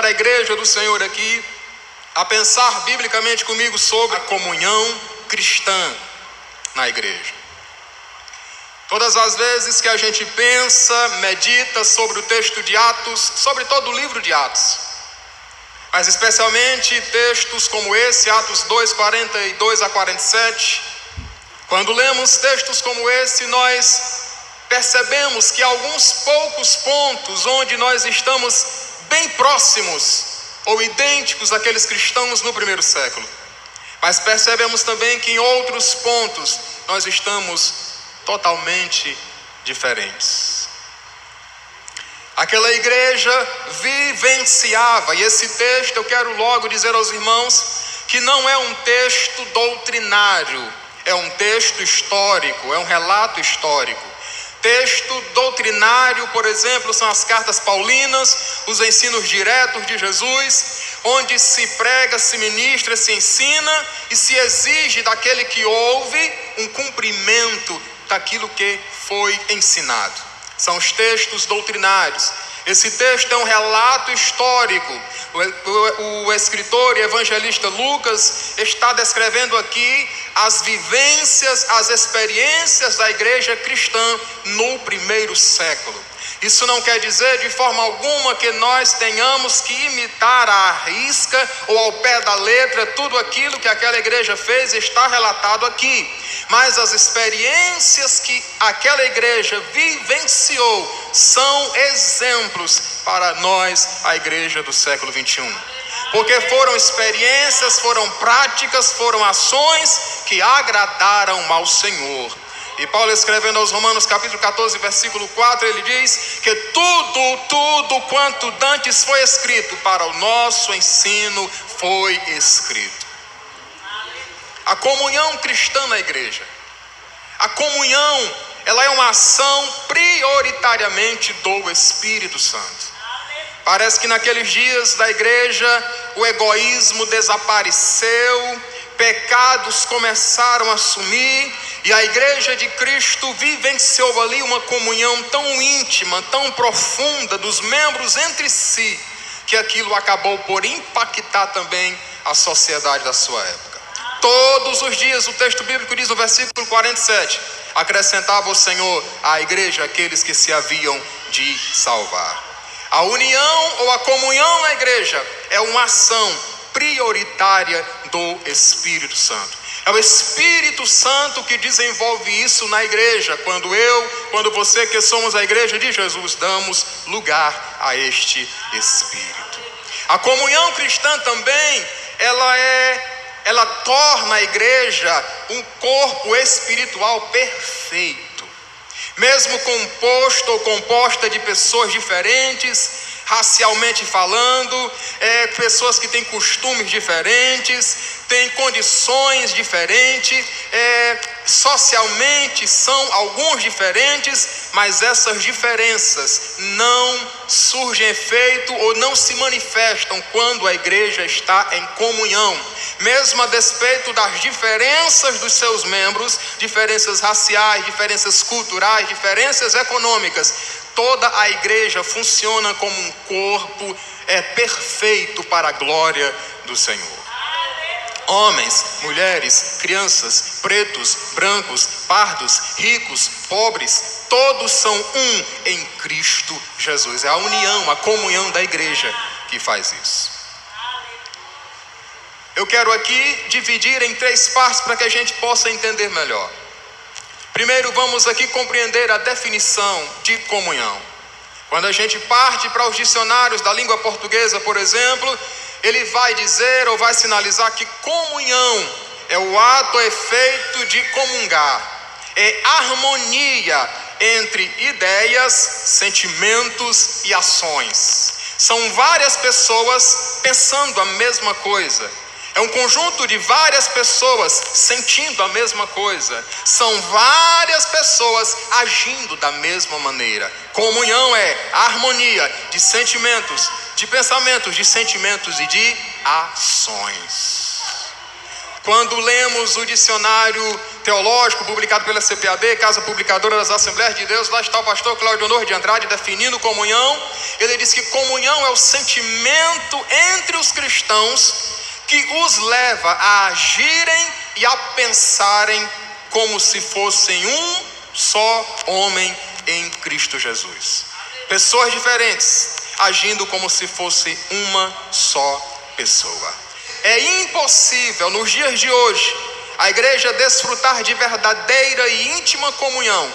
convidar a igreja do Senhor aqui a pensar biblicamente comigo sobre a comunhão cristã na igreja. Todas as vezes que a gente pensa, medita sobre o texto de Atos, sobre todo o livro de Atos, mas especialmente textos como esse, Atos 2, 42 a 47, quando lemos textos como esse, nós percebemos que alguns poucos pontos onde nós estamos bem próximos ou idênticos àqueles cristãos no primeiro século, mas percebemos também que em outros pontos nós estamos totalmente diferentes. Aquela igreja vivenciava, e esse texto eu quero logo dizer aos irmãos que não é um texto doutrinário, é um texto histórico, é um relato histórico. Texto doutrinário, por exemplo, são as cartas paulinas, os ensinos diretos de Jesus, onde se prega, se ministra, se ensina e se exige daquele que ouve um cumprimento daquilo que foi ensinado. São os textos doutrinários. Esse texto é um relato histórico. O escritor e evangelista Lucas está descrevendo aqui as vivências, as experiências da igreja cristã no primeiro século. Isso não quer dizer de forma alguma que nós tenhamos que imitar à risca ou ao pé da letra tudo aquilo que aquela igreja fez está relatado aqui. Mas as experiências que aquela igreja vivenciou são exemplos para nós, a igreja do século 21. Porque foram experiências, foram práticas, foram ações que agradaram ao Senhor. E Paulo, escrevendo aos Romanos capítulo 14, versículo 4, ele diz que tudo quanto dantes foi escrito para o nosso ensino foi escrito. A comunhão cristã na igreja. A comunhão, ela é uma ação prioritariamente do Espírito Santo. Parece que naqueles dias da igreja o egoísmo desapareceu, pecados começaram a sumir e a igreja de Cristo vivenciou ali uma comunhão tão íntima, tão profunda dos membros entre si, que aquilo acabou por impactar também a sociedade da sua época. Todos os dias, o texto bíblico diz no versículo 47, acrescentava o Senhor à igreja aqueles que se haviam de salvar. A união ou a comunhão na igreja é uma ação prioritária do Espírito Santo. É o Espírito Santo que desenvolve isso na igreja, quando você que somos a igreja de Jesus, damos lugar a este Espírito. A comunhão cristã também, ela torna a igreja um corpo espiritual perfeito. Mesmo composto ou composta de pessoas diferentes, racialmente falando, pessoas que têm costumes diferentes, têm condições diferentes, socialmente são alguns diferentes, mas essas diferenças não surgem efeito ou não se manifestam quando a igreja está em comunhão. Mesmo a despeito das diferenças dos seus membros, diferenças raciais, diferenças culturais, diferenças econômicas, toda a igreja funciona como um corpo perfeito para a glória do Senhor. Homens, mulheres, crianças, pretos, brancos, pardos, ricos, pobres, todos são um em Cristo Jesus. É a união, a comunhão da igreja que faz isso. Eu quero aqui dividir em 3 partes para que a gente possa entender melhor. Primeiro, vamos aqui compreender a definição de comunhão. Quando a gente parte para os dicionários da língua portuguesa, por exemplo, ele vai dizer ou vai sinalizar que comunhão é o ato, efeito de comungar. É harmonia entre ideias, sentimentos e ações. São várias pessoas pensando a mesma coisa. É um conjunto de várias pessoas sentindo a mesma coisa. São várias pessoas agindo da mesma maneira. Comunhão é a harmonia de sentimentos, de pensamentos, de sentimentos e de ações. Quando lemos o dicionário teológico publicado pela CPAD, Casa Publicadora das Assembleias de Deus. Lá está o pastor Cláudio Honor de Andrade definindo comunhão. Ele diz que comunhão é o sentimento entre os cristãos que os leva a agirem e a pensarem como se fossem um só homem em Cristo Jesus. Pessoas diferentes agindo como se fosse uma só pessoa. É impossível nos dias de hoje a igreja desfrutar de verdadeira e íntima comunhão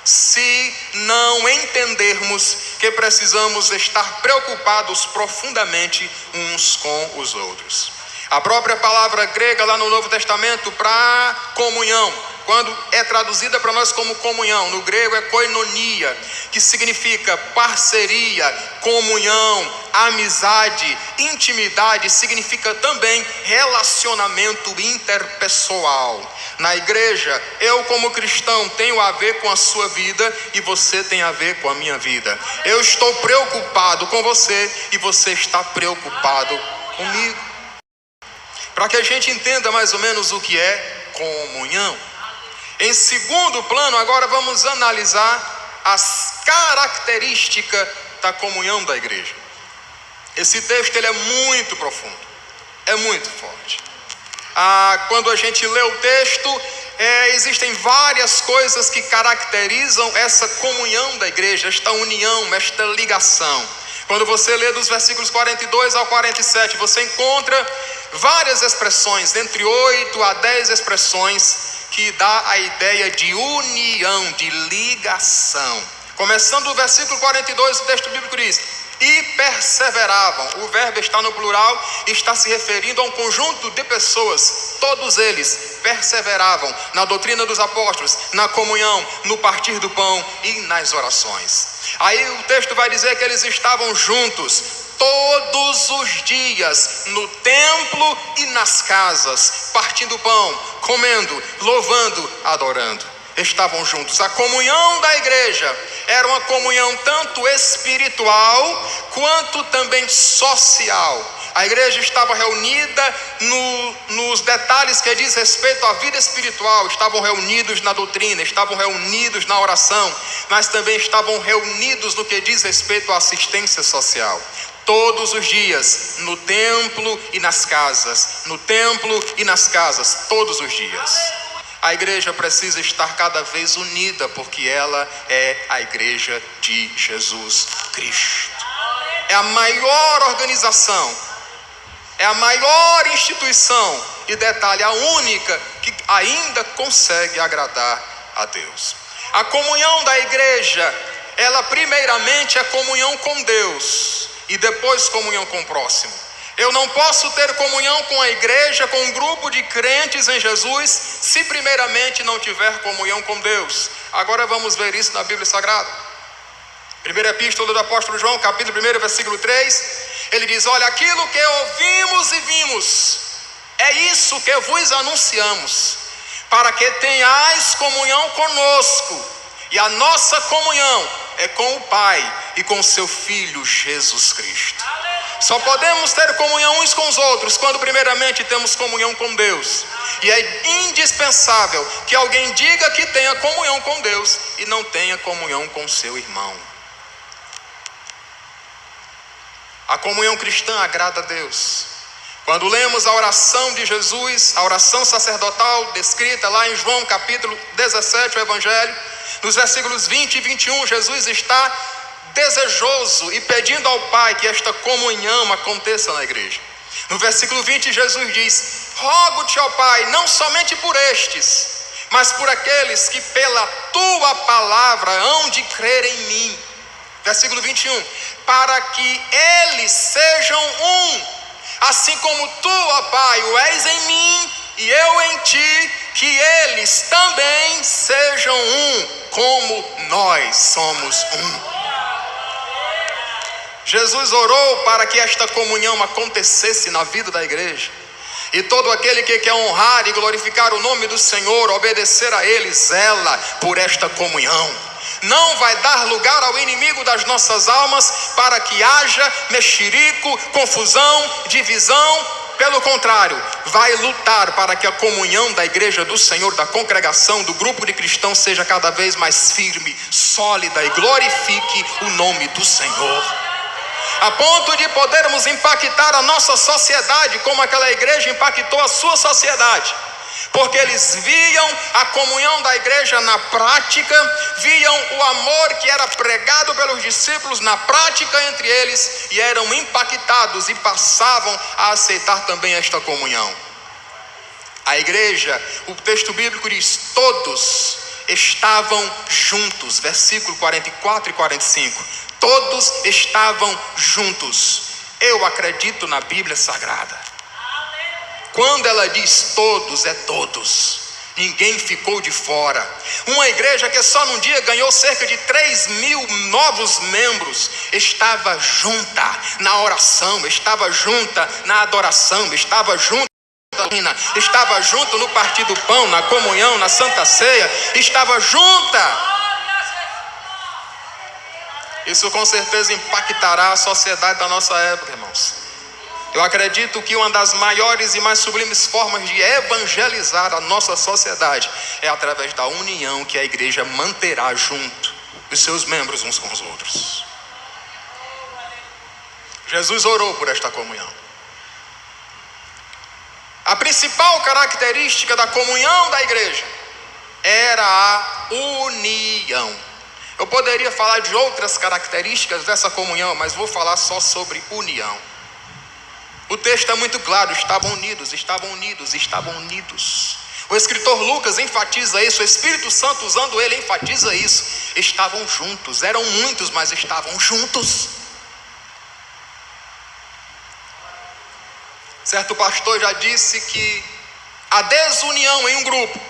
se não entendermos que precisamos estar preocupados profundamente uns com os outros. A própria palavra grega lá no Novo Testamento para comunhão, quando é traduzida para nós como comunhão, no grego é koinonia, que significa parceria, comunhão, amizade, intimidade, significa também relacionamento interpessoal. Na igreja, eu como cristão tenho a ver com a sua vida e você tem a ver com a minha vida. Eu estou preocupado com você e você está preocupado comigo. Para que a gente entenda mais ou menos o que é comunhão. Em segundo plano, agora vamos analisar as características da comunhão da igreja. Esse texto ele é muito profundo, é muito forte. Quando a gente lê o texto, existem várias coisas que caracterizam essa comunhão da igreja, esta união, esta ligação. Quando você lê dos versículos 42 ao 47, você encontra várias expressões, entre 8 a 10 expressões, que dá a ideia de união, de ligação. Começando do versículo 42, o texto bíblico diz: e perseveravam. O verbo está no plural e está se referindo a um conjunto de pessoas. Todos eles perseveravam na doutrina dos apóstolos, na comunhão, no partir do pão e nas orações. Aí o texto vai dizer que eles estavam juntos todos os dias no templo e nas casas, partindo pão, comendo, louvando, adorando. Estavam juntos. A comunhão da igreja era uma comunhão tanto espiritual quanto também social. A igreja estava reunida nos detalhes que diz respeito à vida espiritual. Estavam reunidos na doutrina, estavam reunidos na oração, mas também estavam reunidos no que diz respeito à assistência social. Todos os dias, no templo e nas casas, no templo e nas casas, todos os dias. A igreja precisa estar cada vez unida, porque ela é a igreja de Jesus Cristo. É a maior organização, é a maior instituição e, detalhe, a única que ainda consegue agradar a Deus. A comunhão da igreja, ela primeiramente é comunhão com Deus e depois comunhão com o próximo. Eu não posso ter comunhão com a igreja, com um grupo de crentes em Jesus, se primeiramente não tiver comunhão com Deus. Agora vamos ver isso na Bíblia Sagrada. Primeira epístola do apóstolo João, capítulo 1, versículo 3. Ele diz: olha, aquilo que ouvimos e vimos, é isso que vos anunciamos, para que tenhais comunhão conosco. E a nossa comunhão é com o Pai e com o seu Filho Jesus Cristo. Só podemos ter comunhão uns com os outros quando primeiramente temos comunhão com Deus. E é indispensável que alguém diga que tenha comunhão com Deus e não tenha comunhão com seu irmão. A comunhão cristã agrada a Deus. Quando lemos a oração de Jesus, a oração sacerdotal descrita lá em João capítulo 17, o Evangelho, nos versículos 20 e 21, Jesus está desejoso e pedindo ao Pai que esta comunhão aconteça na igreja. No versículo 20, Jesus diz: rogo-te, ó Pai, não somente por estes, mas por aqueles que pela tua palavra hão de crer em mim. Versículo 21, para que eles sejam um, assim como tu, ó Pai, o és em mim e eu em ti, que eles também sejam um, como nós somos um. Jesus orou para que esta comunhão acontecesse na vida da igreja. E todo aquele que quer honrar e glorificar o nome do Senhor, obedecer a Ele, zela por esta comunhão. Não vai dar lugar ao inimigo das nossas almas para que haja mexerico, confusão, divisão pelo contrário, vai lutar para que a comunhão da igreja do Senhor, da congregação, do grupo de cristãos seja cada vez mais firme, sólida e glorifique o nome do Senhor. A ponto de podermos impactar a nossa sociedade como aquela igreja impactou a sua sociedade. Porque eles viam a comunhão da igreja na prática, viam o amor que era pregado pelos discípulos na prática entre eles e eram impactados e passavam a aceitar também esta comunhão. A igreja, o texto bíblico diz, todos estavam juntos, versículo 44 e 45, todos estavam juntos. Eu acredito na Bíblia Sagrada. Quando ela diz todos, é todos. Ninguém ficou de fora. Uma igreja que só num dia ganhou cerca de 3.000 novos membros, estava junta na oração, estava junta na adoração, estava junta no partir do pão, na comunhão, na santa ceia, estava junta. Isso com certeza impactará a sociedade da nossa época, irmãos. Eu acredito que uma das maiores e mais sublimes formas de evangelizar a nossa sociedade é através da união que a igreja manterá junto os seus membros uns com os outros. Jesus orou por esta comunhão. A principal característica da comunhão da igreja era a união. Eu poderia falar de outras características dessa comunhão, mas vou falar só sobre união. O texto é muito claro, estavam unidos. O escritor Lucas enfatiza isso, o Espírito Santo usando ele enfatiza isso. Estavam juntos, eram muitos, mas estavam juntos. Certo pastor já disse que a desunião em um grupo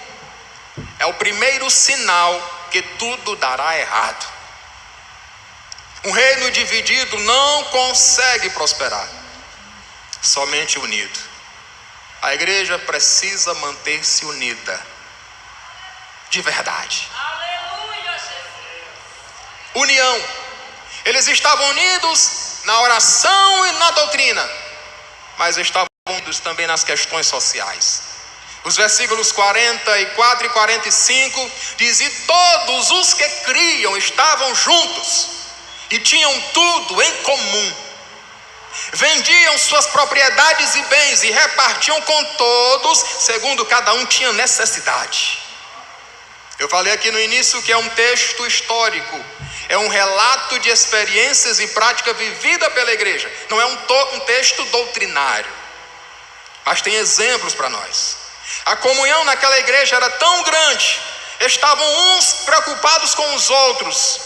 é o primeiro sinal que tudo dará errado. Um reino dividido não consegue prosperar. Somente unido. A igreja precisa manter-se unida. De verdade. Aleluia, Jesus. União. Eles estavam unidos na oração e na doutrina, mas estavam unidos também nas questões sociais. Os versículos 44 e 45 dizem: todos os que criam estavam juntos e tinham tudo em comum. Vendiam suas propriedades e bens e repartiam com todos, segundo cada um tinha necessidade. Eu falei aqui no início que é um texto histórico, é um relato de experiências e prática vivida pela igreja. Não é um texto doutrinário, mas tem exemplos para nós. A comunhão naquela igreja era tão grande, estavam uns preocupados com os outros,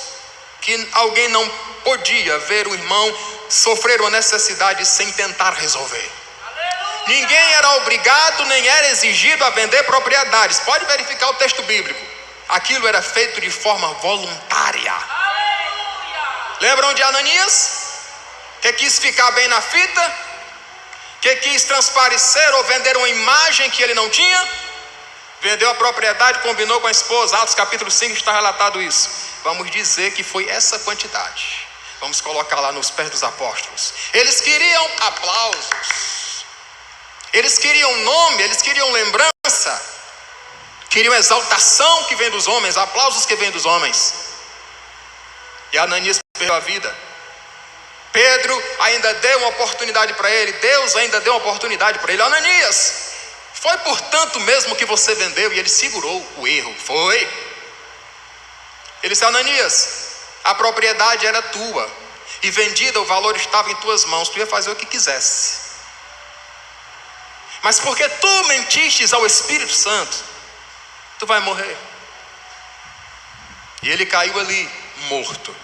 que alguém não podia ver o irmão sofrer uma necessidade sem tentar resolver. Aleluia. Ninguém era obrigado nem era exigido a vender propriedades. Pode verificar o texto bíblico. Aquilo era feito de forma voluntária. Aleluia. Lembram de Ananias? Que quis ficar bem na fita? Que quis transparecer ou vender uma imagem que ele não tinha? Vendeu a propriedade, combinou com a esposa. Atos capítulo 5 está relatado isso. Vamos dizer que foi essa quantidade. Vamos colocar lá nos pés dos apóstolos. Eles queriam aplausos, eles queriam nome, eles queriam lembrança, queriam exaltação que vem dos homens, aplausos que vem dos homens. E Ananias perdeu a vida. Pedro ainda deu uma oportunidade para ele, Deus ainda deu uma oportunidade para ele. Ananias, foi por tanto mesmo que você vendeu? E ele segurou o erro. Foi. Ele disse: Ananias, a propriedade era tua e vendida, o valor estava em tuas mãos, tu ia fazer o que quisesse. Mas porque tu mentistes ao Espírito Santo, tu vai morrer. E ele caiu ali morto.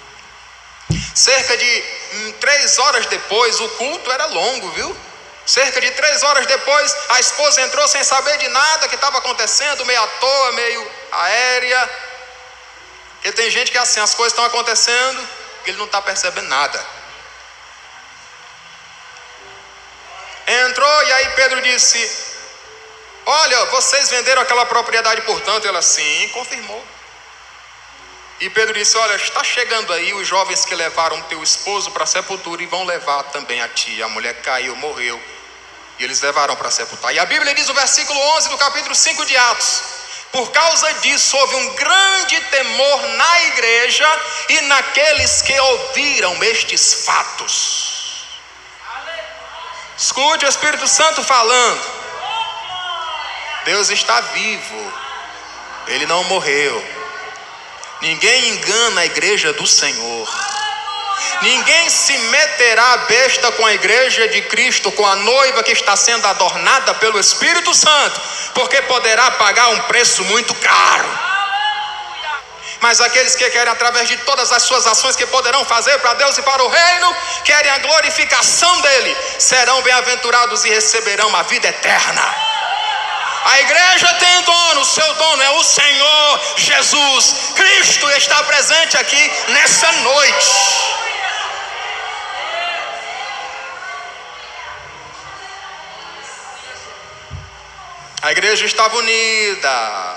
Cerca de 3 horas depois, o culto era longo, viu? Cerca de 3 horas depois, a esposa entrou sem saber de nada que estava acontecendo, meio à toa, meio aérea. Porque tem gente que é assim, as coisas estão acontecendo e ele não está percebendo nada. Entrou e aí Pedro disse: olha, vocês venderam aquela propriedade, portanto. Ela: sim, confirmou. E Pedro disse: olha, está chegando aí os jovens que levaram teu esposo para a sepultura e vão levar também a ti. A mulher caiu, morreu. E eles levaram para sepultar. E a Bíblia diz no versículo 11 do capítulo 5 de Atos: por causa disso houve um grande temor na igreja e naqueles que ouviram estes fatos. Escute o Espírito Santo falando. Deus está vivo. Ele não morreu. Ninguém engana a igreja do Senhor. Ninguém se meterá besta com a igreja de Cristo, com a noiva que está sendo adornada pelo Espírito Santo, porque poderá pagar um preço muito caro. Mas aqueles que querem, através de todas as suas ações que poderão fazer para Deus e para o reino, querem a glorificação dele, serão bem-aventurados e receberão a vida eterna. A igreja tem dono, o seu dono é o Senhor Jesus Cristo, e está presente aqui nessa noite. A igreja estava unida.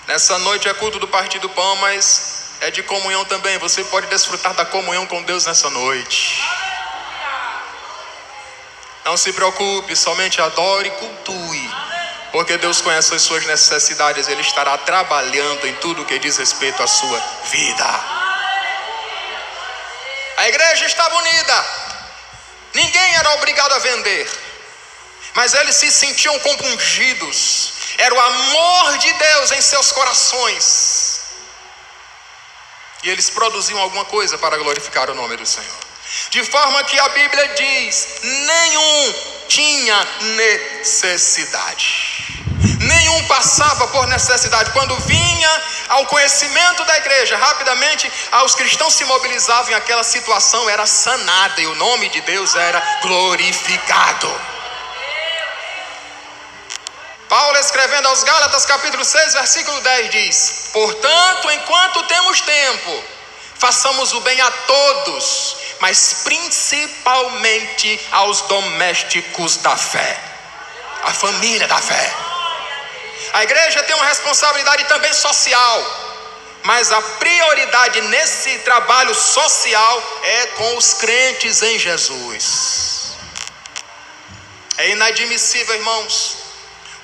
Nessa noite é culto do Partir do Pão, mas é de comunhão também. Você pode desfrutar da comunhão com Deus nessa noite. Não se preocupe, somente adore e cultue, porque Deus conhece as suas necessidades. Ele estará trabalhando em tudo que diz respeito à sua vida. A igreja estava unida. Ninguém era obrigado a vender, mas eles se sentiam compungidos. Era o amor de Deus em seus corações, e eles produziam alguma coisa para glorificar o nome do Senhor. De forma que a Bíblia diz: nenhum tinha necessidade. Nenhum passava por necessidade. Quando vinha ao conhecimento da igreja, rapidamente os cristãos se mobilizavam e aquela situação era sanada e o nome de Deus era glorificado. Paulo, escrevendo aos Gálatas, capítulo 6, versículo 10, diz: portanto, enquanto temos tempo, façamos o bem a todos, mas principalmente aos domésticos da fé, a família da fé. A igreja tem uma responsabilidade também social, mas a prioridade nesse trabalho social é com os crentes em Jesus. É inadmissível, irmãos,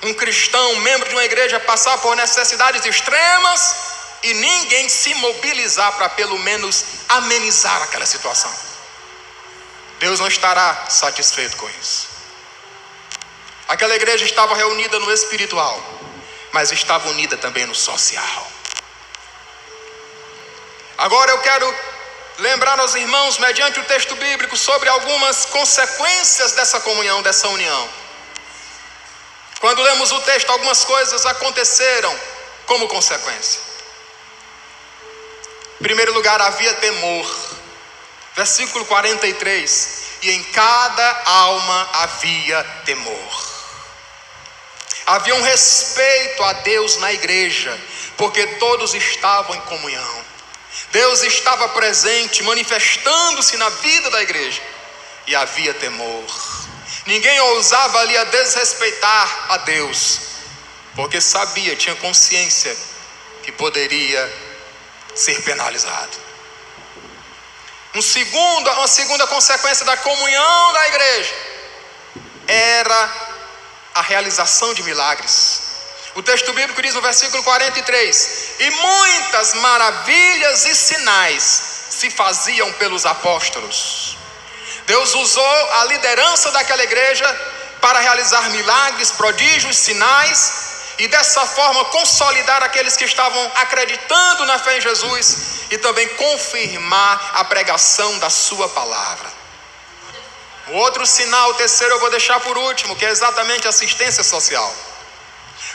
um cristão, membro de uma igreja, passar por necessidades extremas e ninguém se mobilizar para pelo menos amenizar aquela situação. Deus não estará satisfeito com isso. Aquela igreja estava reunida no espiritual, mas estava unida também no social. Agora eu quero lembrar aos irmãos, mediante o texto bíblico, sobre algumas consequências dessa comunhão, dessa união. Quando lemos o texto, algumas coisas aconteceram como consequência. Em primeiro lugar, havia temor. Versículo 43: e em cada alma havia temor. Havia um respeito a Deus na igreja, porque todos estavam em comunhão. Deus estava presente, manifestando-se na vida da igreja, e havia temor. Ninguém ousava ali a desrespeitar a Deus, porque sabia, tinha consciência que poderia ser penalizado. Uma segunda consequência da comunhão da igreja era a realização de milagres. O texto bíblico diz no versículo 43: e muitas maravilhas e sinais se faziam pelos apóstolos. Deus usou a liderança daquela igreja para realizar milagres, prodígios, sinais, e dessa forma consolidar aqueles que estavam acreditando na fé em Jesus e também confirmar a pregação da sua palavra. O outro sinal, o terceiro, eu vou deixar por último, que é exatamente a assistência social.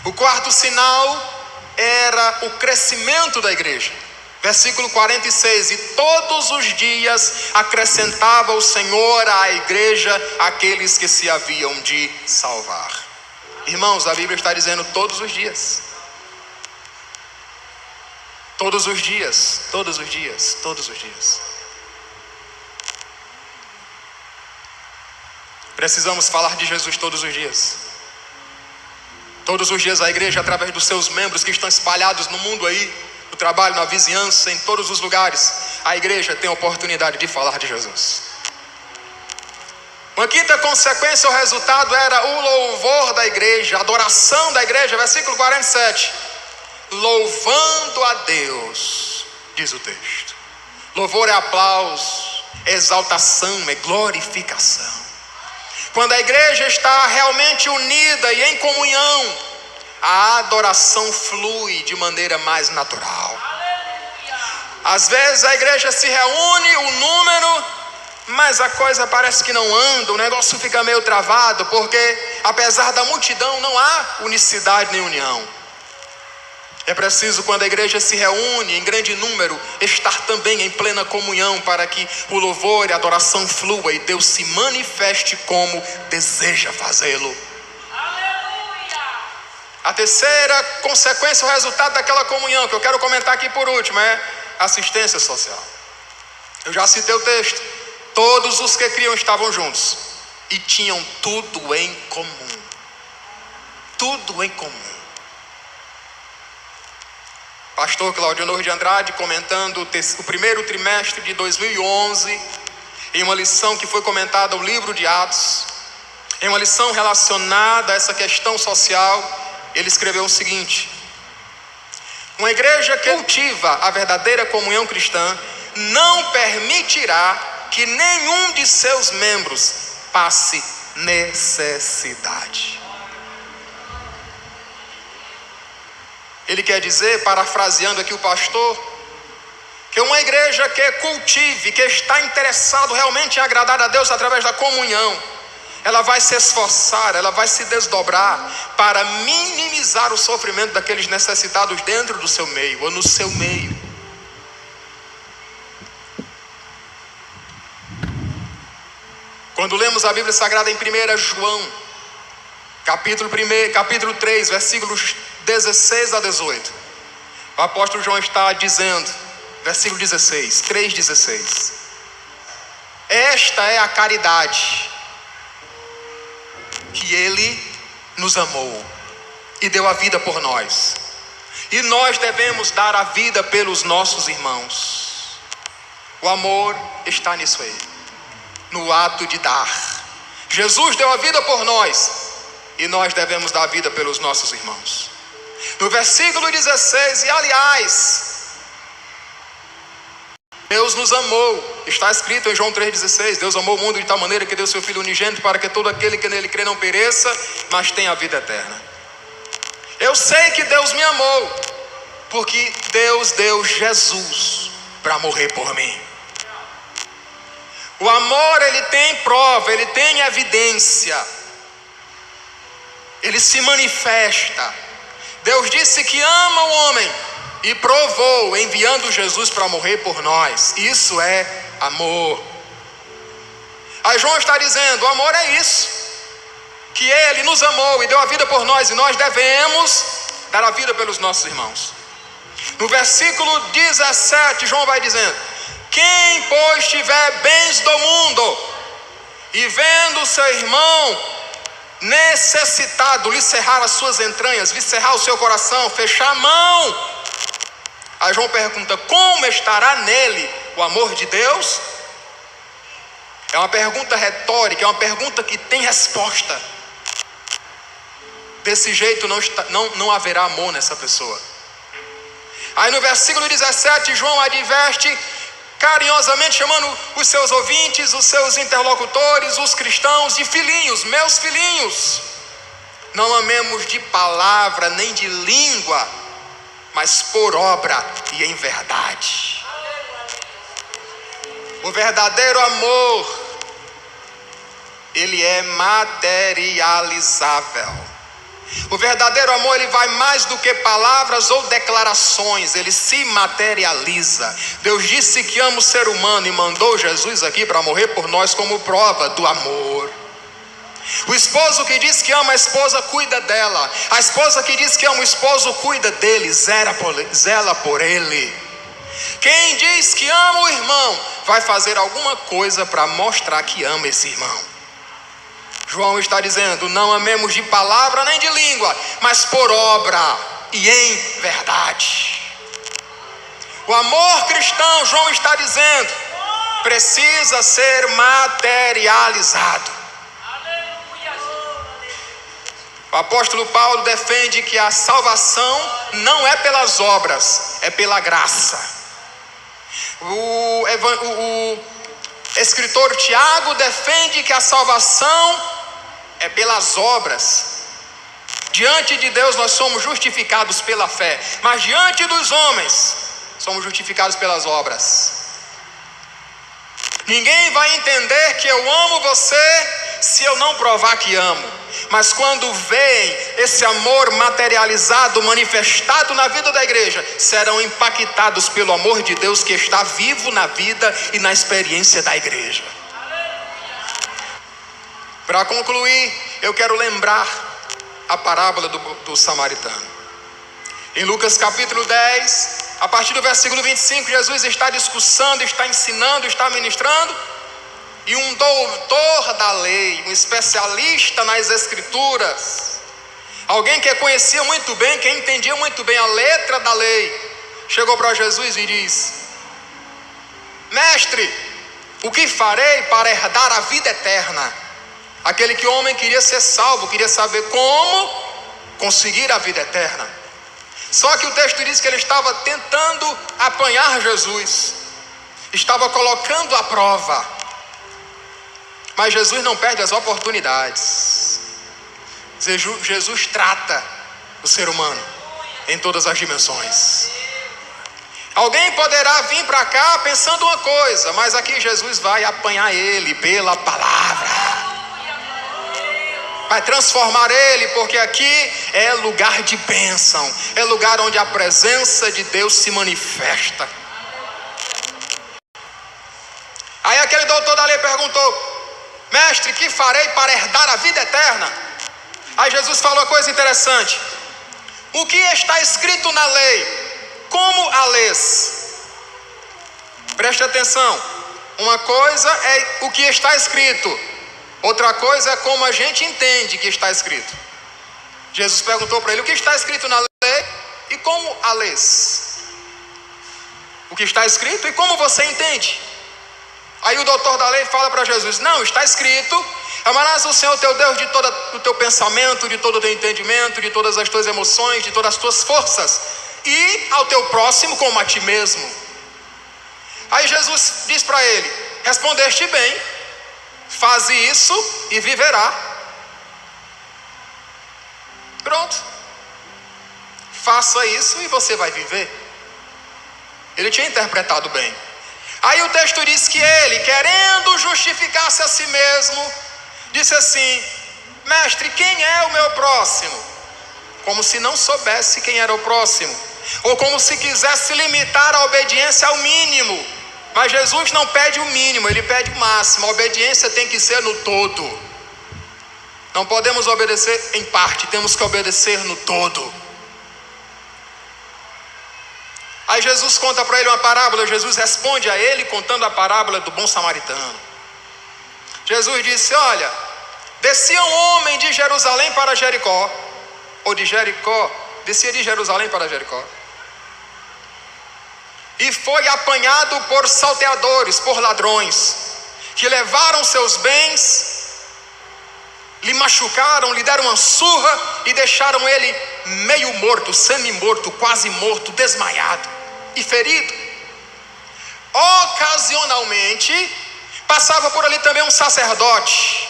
O quarto sinal era o crescimento da igreja. Versículo 46: e todos os dias acrescentava o Senhor à igreja aqueles que se haviam de salvar. Irmãos, a Bíblia está dizendo todos os dias. Todos os dias, todos os dias, todos os dias. Precisamos falar de Jesus todos os dias. Todos os dias a igreja, através dos seus membros que estão espalhados no mundo aí, no trabalho, na vizinhança, em todos os lugares, a igreja tem a oportunidade de falar de Jesus. Uma quinta consequência ou resultado era o louvor da igreja, a adoração da igreja, versículo 47. Louvando a Deus, diz o texto. Louvor é aplauso, é exaltação, é glorificação. Quando a igreja está realmente unida e em comunhão, a adoração flui de maneira mais natural. Às vezes a igreja se reúne, o número, mas a coisa parece que não anda, o negócio fica meio travado, porque apesar da multidão não há unicidade nem união. É preciso, quando a igreja se reúne em grande número, estar também em plena comunhão, para que o louvor e a adoração flua e Deus se manifeste como deseja fazê-lo. A terceira consequência, o resultado daquela comunhão, que eu quero comentar aqui por último, é assistência social. Eu já citei o texto. Todos os que criam estavam juntos e tinham tudo em comum. Tudo em comum. Pastor Claudionor de Andrade, comentando o primeiro trimestre de 2011, em uma lição que foi comentada no livro de Atos, em uma lição relacionada a essa questão social, ele escreveu o seguinte: uma igreja que cultiva a verdadeira comunhão cristã não permitirá que nenhum de seus membros passe necessidade. Ele quer dizer, parafraseando aqui o pastor, que uma igreja que cultive, que está interessado realmente em agradar a Deus através da comunhão, ela vai se esforçar, ela vai se desdobrar para minimizar o sofrimento daqueles necessitados dentro do seu meio ou no seu meio. Quando lemos a Bíblia Sagrada em 1 João, capítulo 3, versículos 16 a 18, o apóstolo João está dizendo, versículo 16, 3,16: esta é a caridade, que Ele nos amou e deu a vida por nós, e nós devemos dar a vida pelos nossos irmãos. O amor está nisso aí, no ato de dar. Jesus deu a vida por nós e nós devemos dar a vida pelos nossos irmãos. No versículo 16, e aliás, Deus nos amou, está escrito em João 3,16: Deus amou o mundo de tal maneira que deu seu Filho unigênito, para que todo aquele que nele crê não pereça, mas tenha a vida eterna. Eu sei que Deus me amou, porque Deus deu Jesus para morrer por mim. O amor, ele tem prova, ele tem evidência, ele se manifesta. Deus disse que ama o homem e provou enviando Jesus para morrer por nós. Isso é amor. Aí João está dizendo, o amor é isso, que Ele nos amou e deu a vida por nós, e nós devemos dar a vida pelos nossos irmãos. No versículo 17, João vai dizendo: quem pois tiver bens do mundo e vendo seu irmão necessitado lhe cerrar as suas entranhas, lhe cerrar o seu coração, fechar a mão, aí João pergunta: como estará nele o amor de Deus? É uma pergunta retórica, é uma pergunta que tem resposta. Desse jeito não haverá amor nessa pessoa. Aí no versículo 17, João adverte carinhosamente, chamando os seus ouvintes, os seus interlocutores, os cristãos, de filhinhos, meus filhinhos. Não amemos de palavra nem de língua, mas por obra e em verdade. O verdadeiro amor, ele é materializável. O verdadeiro amor, ele vai mais do que palavras ou declarações, ele se materializa. Deus disse que ama o ser humano e mandou Jesus aqui para morrer por nós como prova do amor. O esposo que diz que ama a esposa cuida dela. A esposa que diz que ama o esposo cuida dele, zela por ele. Quem diz que ama o irmão vai fazer alguma coisa para mostrar que ama esse irmão. João está dizendo: não amemos de palavra nem de língua, mas por obra e em verdade. O amor cristão, João está dizendo, precisa ser materializado. O apóstolo Paulo defende que a salvação não é pelas obras, é pela graça. O escritor Tiago defende que a salvação é pelas obras. Diante de Deus nós somos justificados pela fé, mas diante dos homens somos justificados pelas obras. Ninguém vai entender que eu amo você se eu não provar que amo. Mas quando veem esse amor materializado, manifestado na vida da igreja, serão impactados pelo amor de Deus que está vivo na vida e na experiência da igreja. Para concluir, eu quero lembrar a parábola do samaritano. Em Lucas capítulo 10, a partir do versículo 25, Jesus está discursando, está ensinando, está ministrando. E um doutor da lei, um especialista nas escrituras, alguém que conhecia muito bem, que entendia muito bem a letra da lei, chegou para Jesus e diz: mestre, o que farei para herdar a vida eterna? Aquele que o homem queria ser salvo, queria saber como conseguir a vida eterna. Só que o texto diz que ele estava tentando apanhar Jesus, estava colocando à prova. Mas Jesus não perde as oportunidades. Jesus trata o ser humano em todas as dimensões. Alguém poderá vir para cá pensando uma coisa, mas aqui Jesus vai apanhar ele pela palavra. Vai transformar ele, porque aqui é lugar de bênção, é lugar onde a presença de Deus se manifesta. Aí aquele doutor da lei perguntou: mestre, que farei para herdar a vida eterna? Aí Jesus falou uma coisa interessante: o que está escrito na lei, como a lês? Preste atenção, uma coisa é o que está escrito, outra coisa é como a gente entende que está escrito. Jesus perguntou para ele: o que está escrito na lei e como a lês? O que está escrito e como você entende? Aí o doutor da lei fala para Jesus: não, está escrito: amarás o Senhor teu Deus de todo o teu pensamento, de todo o teu entendimento, de todas as tuas emoções, de todas as tuas forças, e ao teu próximo como a ti mesmo. Aí Jesus diz para ele: respondeste bem, faze isso e viverá. Pronto, faça isso e você vai viver. Ele tinha interpretado bem. Aí o texto diz que ele, querendo justificar-se a si mesmo, disse assim: mestre, quem é o meu próximo? Como se não soubesse quem era o próximo, ou como se quisesse limitar a obediência ao mínimo. Mas Jesus não pede o mínimo, ele pede o máximo. A obediência tem que ser no todo. Não podemos obedecer em parte, temos que obedecer no todo. Aí Jesus conta para ele uma parábola. Jesus responde a ele contando a parábola do bom samaritano. Jesus disse: olha, descia um homem de Jerusalém para Jericó, ou de Jericó, descia de Jerusalém para Jericó, e foi apanhado por salteadores, por ladrões, que levaram seus bens, lhe machucaram, lhe deram uma surra e deixaram ele meio morto, semi-morto, quase morto, desmaiado e ferido. Ocasionalmente passava por ali também um sacerdote,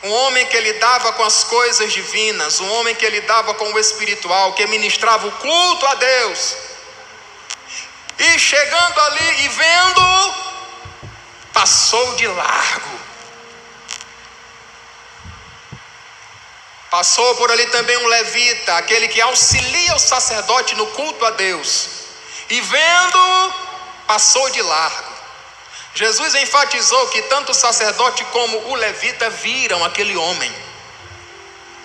um homem que lidava com as coisas divinas, um homem que lidava com o espiritual, que ministrava o culto a Deus. E chegando ali e vendo, passou de largo. Passou por ali também um levita, aquele que auxilia o sacerdote no culto a Deus. E vendo, passou de largo. Jesus enfatizou que tanto o sacerdote como o levita viram aquele homem,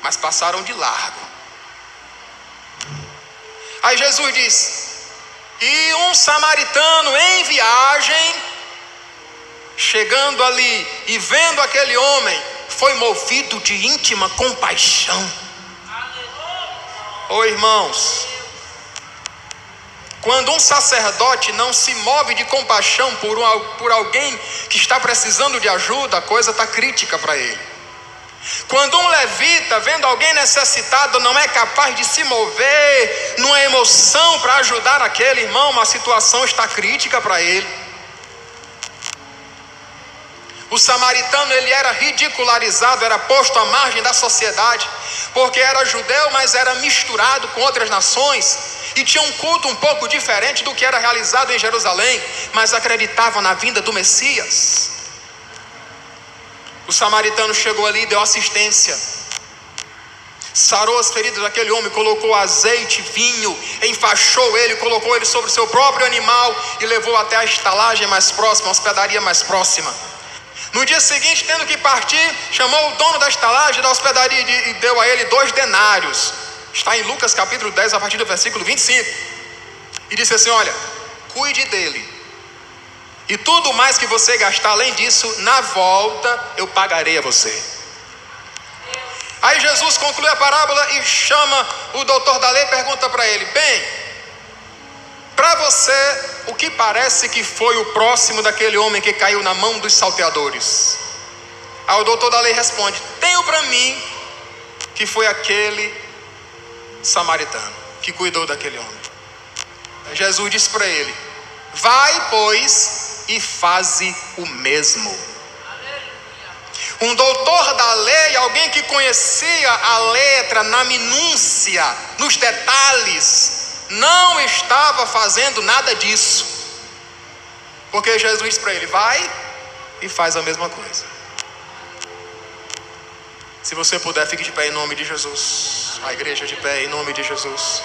mas passaram de largo. Aí Jesus diz: e um samaritano em viagem, chegando ali e vendo aquele homem, foi movido de íntima compaixão. Oh, irmãos, quando um sacerdote não se move de compaixão por alguém que está precisando de ajuda, a coisa está crítica para ele. Quando um levita, vendo alguém necessitado, não é capaz de se mover numa emoção para ajudar aquele irmão, uma situação está crítica para ele. O samaritano, ele era ridicularizado, era posto à margem da sociedade, porque era judeu, mas era misturado com outras nações, e tinha um culto um pouco diferente do que era realizado em Jerusalém, mas acreditava na vinda do Messias. O samaritano chegou ali e deu assistência, sarou as feridas daquele homem, colocou azeite, vinho, enfaixou ele, colocou ele sobre o seu próprio animal e levou até a estalagem mais próxima, a hospedaria mais próxima. No dia seguinte, tendo que partir, chamou o dono da estalagem, da hospedaria, e deu a ele 2 denários. Está em Lucas capítulo 10, a partir do versículo 25. E disse assim: olha, cuide dele, e tudo mais que você gastar além disso, na volta eu pagarei a você. Aí Jesus conclui a parábola e chama o doutor da lei e pergunta para ele: bem, para você, o que parece que foi o próximo daquele homem que caiu na mão dos salteadores? Aí o doutor da lei responde: tenho para mim que foi aquele samaritano que cuidou daquele homem. Jesus disse para ele: vai, pois, e faze o mesmo. Um doutor da lei, alguém que conhecia a letra na minúcia, nos detalhes, não estava fazendo nada disso, porque Jesus disse para ele: vai e faz a mesma coisa. Se você puder, fique de pé em nome de Jesus. A igreja de pé em nome de Jesus.